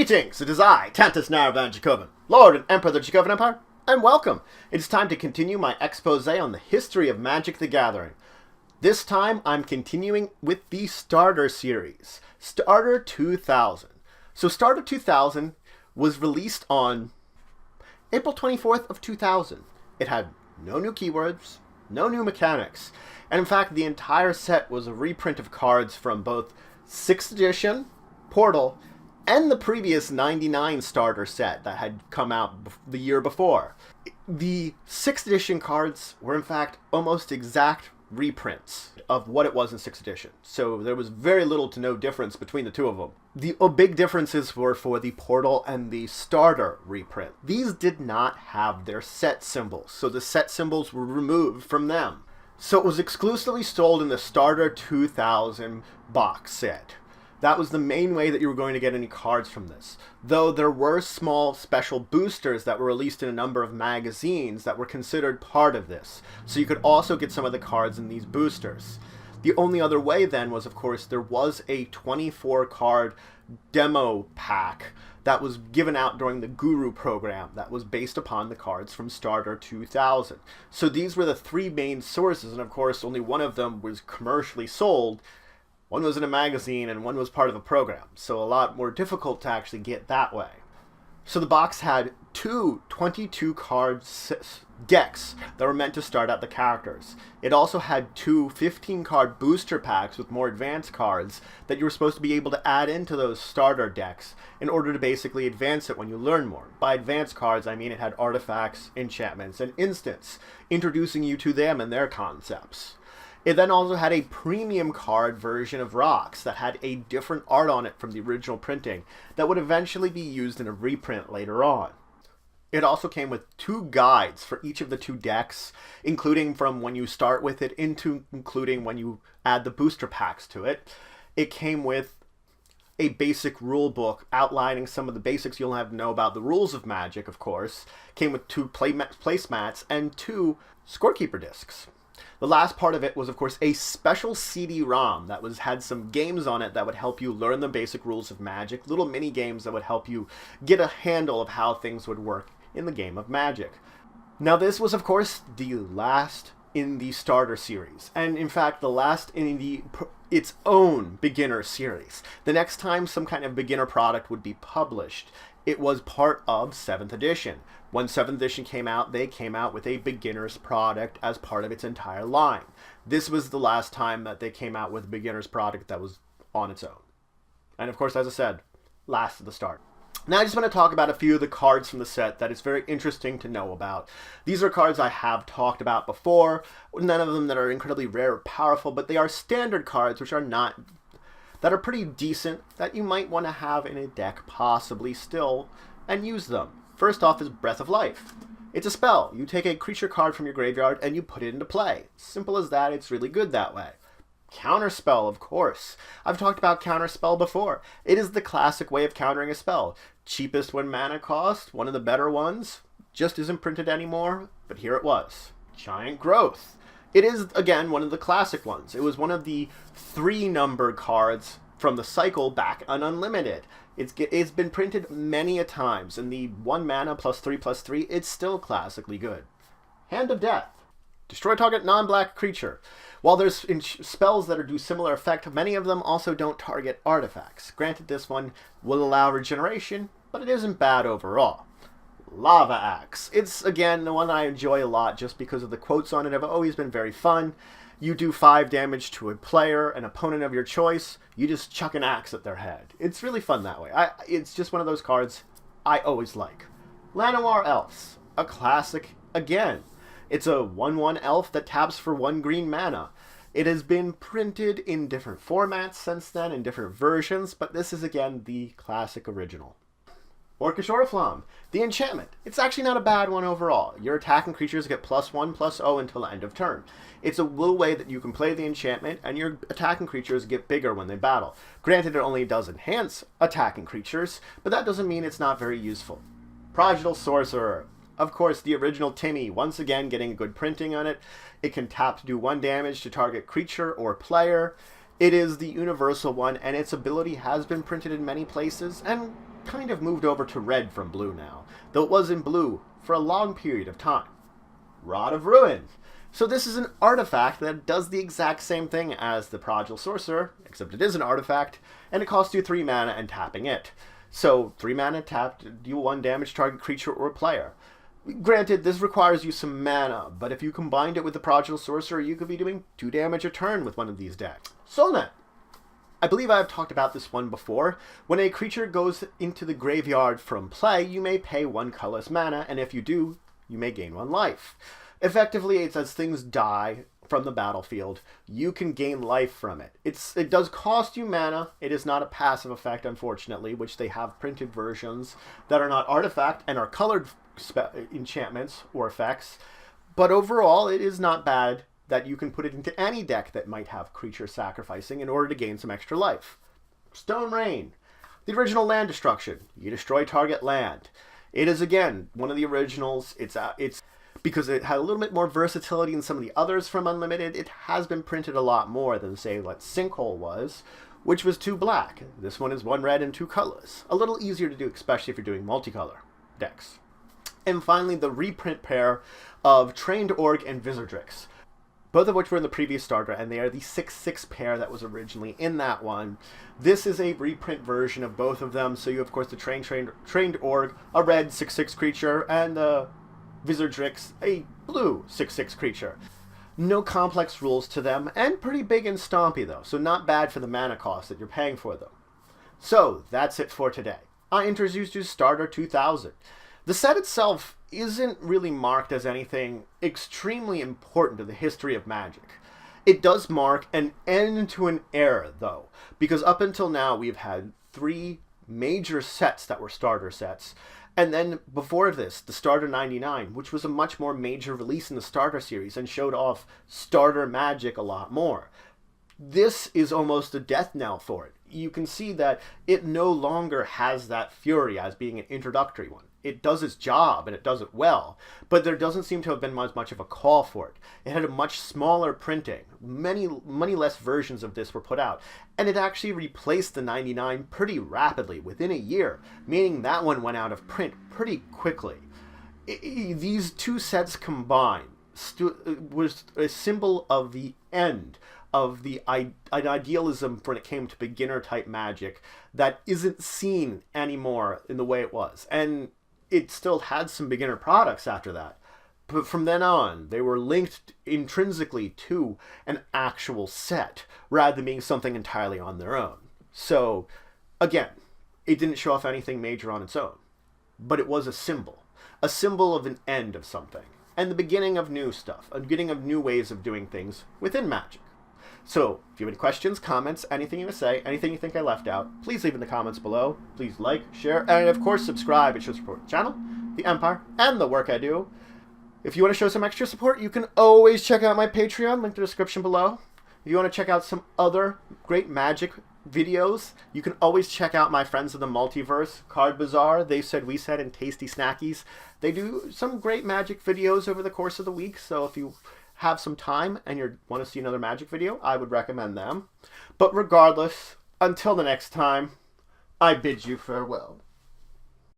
Greetings, it is I, Tantus Naravan Dracovin, Lord and Emperor of the Dracovin Empire, and welcome! It is time to continue my expose on the history of Magic the Gathering. This time, I'm continuing with the Starter series, Starter 2000. So Starter 2000 was released on April 24th of 2000. It had no new keywords, no new mechanics, and in fact, the entire set was a reprint of cards from both 6th edition, Portal, and the previous 99 starter set that had come out the year before. The 6th edition cards were in fact almost exact reprints of what it was in 6th edition. So there was very little to no difference between the two of them. The big differences were for the Portal and the starter reprint. These did not have their set symbols, so the set symbols were removed from them. So it was exclusively sold in the Starter 2000 box set. That was the main way that you were going to get any cards from this. Though there were small special boosters that were released in a number of magazines that were considered part of this. So you could also get some of the cards in these boosters. The only other way then was, of course, there was a 24 card demo pack that was given out during the Guru program that was based upon the cards from Starter 2000. So these were the three main sources, and of course only one of them was commercially sold. One was in a magazine and one was part of a program, so a lot more difficult to actually get that way. So the box had two 22 card decks that were meant to start out the characters. It also had two 15 card booster packs with more advanced cards that you were supposed to be able to add into those starter decks in order to basically advance it when you learn more. By advanced cards, I mean it had artifacts, enchantments, and instants, introducing you to them and their concepts. It then also had a premium card version of Rocks that had a different art on it from the original printing that would eventually be used in a reprint later on. It also came with two guides for each of the two decks, including from when you start with it into including when you add the booster packs to it. It came with a basic rule book outlining some of the basics you'll have to know about the rules of Magic, of course. Came with two placemats and two scorekeeper discs. The last part of it was, of course, a special cd-rom that had some games on it that would help you learn the basic rules of Magic, little mini games that would help you get a handle of how things would work in the game of Magic. Now, this was, of course, the last in the Starter series, and in fact, the last in its own beginner series. The next time some kind of beginner product would be published, it was part of 7th edition. When 7th edition came out, they came out with a beginner's product as part of its entire line. This was the last time that they came out with a beginner's product that was on its own. And of course, as I said, last at the start. Now I just want to talk about a few of the cards from the set that is very interesting to know about. These are cards I have talked about before, none of them that are incredibly rare or powerful, but they are standard cards which are not, that are pretty decent, that you might want to have in a deck possibly still, and use them. First off is Breath of Life. It's a spell. You take a creature card from your graveyard and you put it into play. Simple as that, it's really good that way. Counterspell, of course. I've talked about Counterspell before. It is the classic way of countering a spell. Cheapest when mana cost, one of the better ones. Just isn't printed anymore, but here it was. Giant Growth. It is, again, one of the classic ones. It was one of the 3-numbered cards from the cycle back on Unlimited. It's been printed many a times, and the 1 mana +3/+3, it's still classically good. Hand of Death. Destroy target non-black creature. While there's spells that do similar effect, many of them also don't target artifacts. Granted, this one will allow regeneration, but it isn't bad overall. Lava Axe. It's, again, the one I enjoy a lot just because of the quotes on it have always been very fun. You do 5 damage to a player, an opponent of your choice, you just chuck an axe at their head. It's really fun that way. It's just one of those cards I always like. Llanowar Elves. A classic again. It's a 1/1 elf that taps for 1 green mana. It has been printed in different formats since then, in different versions, but this is again the classic original. Orcish Oriflamme, the enchantment. It's actually not a bad one overall. Your attacking creatures get +1/+0 until the end of turn. It's a little way that you can play the enchantment, and your attacking creatures get bigger when they battle. Granted, it only does enhance attacking creatures, but that doesn't mean it's not very useful. Prodigal Sorcerer. Of course, the original Timmy, once again getting good printing on it. It can tap to do 1 damage to target creature or player. It is the universal one, and its ability has been printed in many places, and kind of moved over to red from blue now, though it was in blue for a long period of time. Rod of Ruin. So this is an artifact that does the exact same thing as the Prodigal Sorcerer, except it is an artifact, and it costs you 3 mana and tapping it. So 3 mana tapped, deal 1 damage to target creature or player. Granted, this requires you some mana, but if you combined it with the Prodigal Sorcerer, you could be doing 2 damage a turn with one of these decks. Soulnet. I believe I have talked about this one before. When a creature goes into the graveyard from play, you may pay 1 colorless mana, and if you do, you may gain 1 life. Effectively, it's as things die from the battlefield, you can gain life from it. It does cost you mana. It is not a passive effect, unfortunately, which they have printed versions that are not artifact and are colored enchantments or effects. But overall, it is not bad that you can put it into any deck that might have creature sacrificing in order to gain some extra life. Stone Rain. The original land destruction. You destroy target land. It is, again, one of the originals. It's because it had a little bit more versatility than some of the others from Unlimited. It has been printed a lot more than, say, what Sinkhole was, which was 2 black. This one is 1 red and 2 colorless. A little easier to do, especially if you're doing multicolor decks. And finally, the reprint pair of Trained Org and Vizardrix, both of which were in the previous starter, and they are the 6/6 pair that was originally in that one. This is a reprint version of both of them, so you have, of course, the Trained Org, a red 6/6 creature, and the Vizardrix, a blue 6/6 creature. No complex rules to them, and pretty big and stompy though, so not bad for the mana cost that you're paying for them. So, that's it for today. I introduced you to Starter 2000. The set itself isn't really marked as anything extremely important to the history of Magic. It does mark an end to an era though, because up until now we've had 3 major sets that were starter sets. And then before this, the Starter 99, which was a much more major release in the Starter series and showed off Starter Magic a lot more. This is almost a death knell for it. You can see that it no longer has that fury as being an introductory one. It does its job, and it does it well, but there doesn't seem to have been much of a call for it. It had a much smaller printing. Many less versions of this were put out, and it actually replaced the 99 pretty rapidly, within a year, meaning that one went out of print pretty quickly. These 2 sets combined was a symbol of the end of the idealism when it came to beginner-type Magic that isn't seen anymore in the way it was. And it still had some beginner products after that. But from then on, they were linked intrinsically to an actual set, rather than being something entirely on their own. So, again, it didn't show off anything major on its own. But it was a symbol of an end of something, and the beginning of new stuff, a beginning of new ways of doing things within Magic. So, if you have any questions, comments, anything you want to say, anything you think I left out, please leave in the comments below. Please like, share, and of course subscribe. It shows support the channel, the Empire, and the work I do. If you want to show some extra support, you can always check out my Patreon, link in the description below. If you want to check out some other great Magic videos, you can always check out my friends of the Multiverse, Card Bazaar, They Said We Said, and Tasty Snackies. They do some great Magic videos over the course of the week, so if you have some time and you want to see another Magic video, I would recommend them. But regardless, until the next time, I bid you farewell.